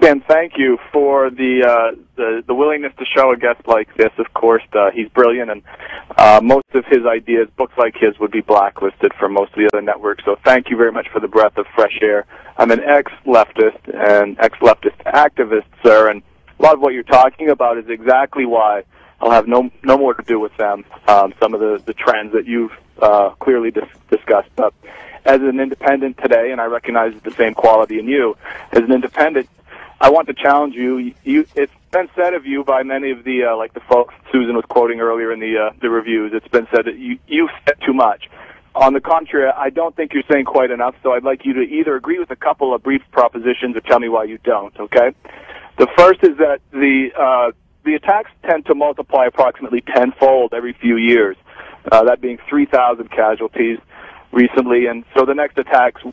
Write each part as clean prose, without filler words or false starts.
again, thank you for the willingness to show a guest like this. Of course, he's brilliant, and most of his ideas, books like his, would be blacklisted from most of the other networks. So thank you very much for the breath of fresh air. I'm an ex-leftist and ex-leftist activist, sir, and a lot of what you're talking about is exactly why I'll have no more to do with them. Some of the trends that you've clearly discussed. But as an independent today, and I recognize the same quality in you, as an independent, I want to challenge you. It's been said of you by many of the like the folks Susan was quoting earlier in the reviews. It's been said that you said too much. On the contrary, I don't think you're saying quite enough. So I'd like you to either agree with a couple of brief propositions or tell me why you don't. Okay. The first is that the attacks tend to multiply approximately tenfold every few years. That being 3,000 casualties recently, and so the next attacks,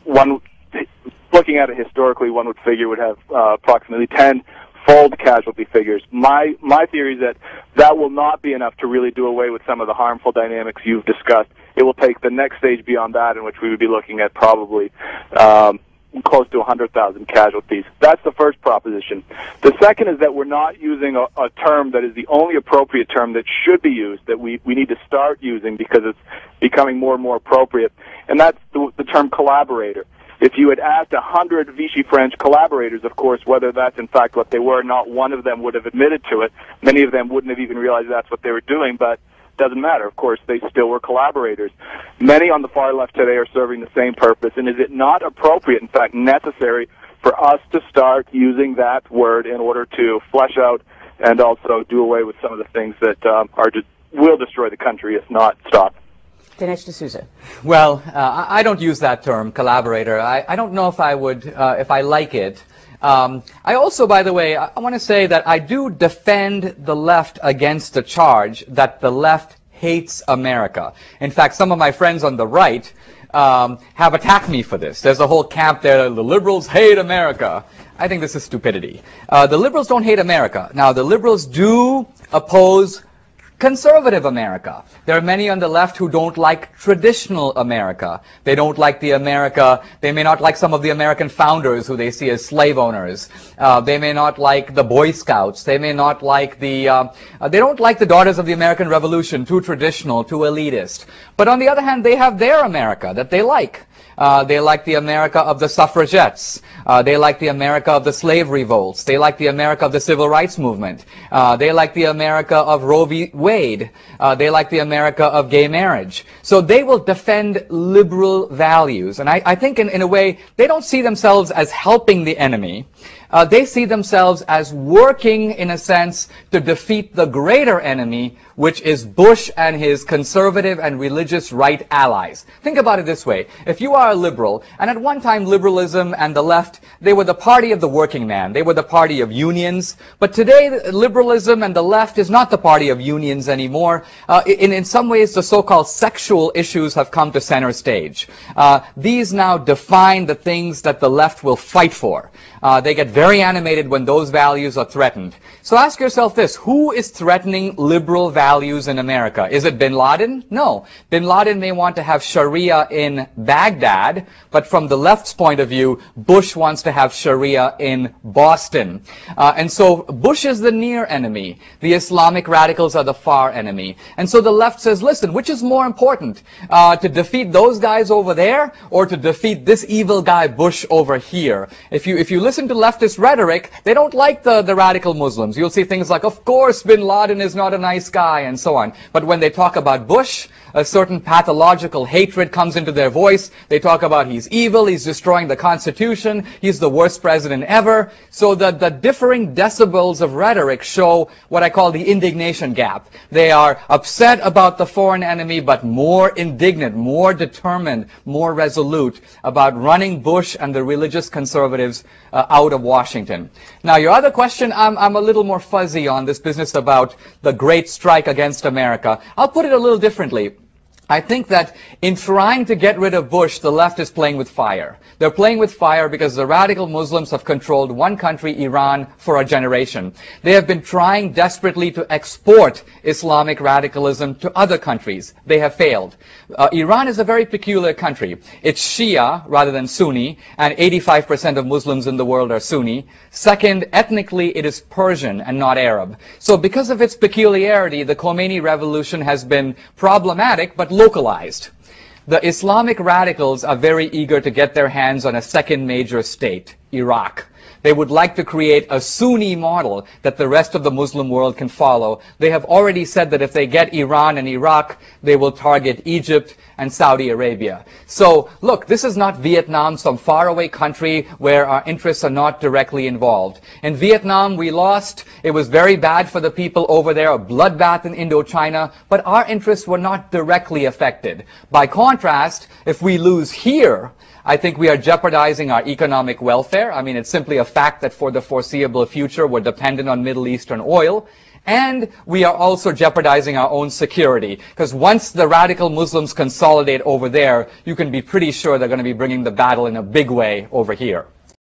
looking at it historically, one would figure would have approximately 10-fold casualty figures. My theory is that will not be enough to really do away with some of the harmful dynamics you've discussed. It will take the next stage beyond that, in which we would be looking at probably close to 100,000 casualties. That's the first proposition. The second is that we're not using a term that is the only appropriate term that should be used, that we need to start using because it's becoming more and more appropriate, and that's the term collaborator. If you had asked 100 Vichy French collaborators, of course, whether that's in fact what they were, not one of them would have admitted to it. Many of them wouldn't have even realized that's what they were doing, but doesn't matter. Of course, they still were collaborators. Many on the far left today are serving the same purpose, and is it not appropriate, in fact necessary, for us to start using that word in order to flesh out and also do away with some of the things that will destroy the country, if not stop? Dinesh D'Souza. Well, I don't use that term, collaborator. I don't know if I would, if I like it. I also, by the way, I want to say that I do defend the left against the charge that the left hates America. In fact, some of my friends on the right have attacked me for this. There's a whole camp there, the liberals hate America. I think this is stupidity. The liberals don't hate America. Now, the liberals do oppose conservative America. There are many on the left who don't like traditional America. They don't like the America, they may not like some of the American founders who they see as slave owners. They may not like the Boy Scouts. They may not like they don't like the Daughters of the American Revolution, too traditional, too elitist. But on the other hand, they have their America that they like. They like the America of the suffragettes. They like the America of the slave revolts. They like the America of the civil rights movement. They like the America of Roe v. Wade. They like the America of gay marriage. So they will defend liberal values. And I think in a way, they don't see themselves as helping the enemy. They see themselves as working, in a sense, to defeat the greater enemy, which is Bush and his conservative and religious right allies. Think about it this way. If you are a liberal, and at one time liberalism and the left, they were the party of the working man. They were the party of unions. But today, liberalism and the left is not the party of unions anymore. In some ways, the so-called sexual issues have come to center stage. These now define the things that the left will fight for. They get very animated when those values are threatened. So ask yourself this, who is threatening liberal values in America? Is it bin Laden? No. Bin Laden may want to have Sharia in Baghdad, but from the left's point of view, Bush wants to have Sharia in Boston. And so Bush is the near enemy. The Islamic radicals are the far enemy. And so the left says, listen, which is more important? To defeat those guys over there or to defeat this evil guy Bush over here? If you listen to leftist rhetoric, they don't like the radical Muslims. You'll see things like, of course, bin Laden is not a nice guy, and so on. But when they talk about Bush, a certain pathological hatred comes into their voice. They talk about he's evil, he's destroying the Constitution, he's the worst president ever. So the differing decibels of rhetoric show what I call the indignation gap. They are upset about the foreign enemy, but more indignant, more determined, more resolute about running Bush and the religious conservatives out of Washington. Now, your other question, I'm a little more fuzzy on this business about the great strike against America. I'll put it a little differently. I think that in trying to get rid of Bush, the left is playing with fire. They're playing with fire because the radical Muslims have controlled one country, Iran, for a generation. They have been trying desperately to export Islamic radicalism to other countries. They have failed. Iran is a very peculiar country. It's Shia rather than Sunni, and 85% of Muslims in the world are Sunni. Second, ethnically, it is Persian and not Arab. So because of its peculiarity, the Khomeini revolution has been problematic but localized. The Islamic radicals are very eager to get their hands on a second major state, Iraq. They would like to create a Sunni model that the rest of the Muslim world can follow. They have already said that if they get Iran and Iraq, they will target Egypt and Saudi Arabia. So, look, this is not Vietnam, some faraway country where our interests are not directly involved. In Vietnam, we lost. It was very bad for the people over there, a bloodbath in Indochina, but our interests were not directly affected. By contrast, if we lose here, I think we are jeopardizing our economic welfare. I mean, it's simply a fact that for the foreseeable future, we're dependent on Middle Eastern oil. And we are also jeopardizing our own security. Because once the radical Muslims consolidate over there, you can be pretty sure they're going to be bringing the battle in a big way over here.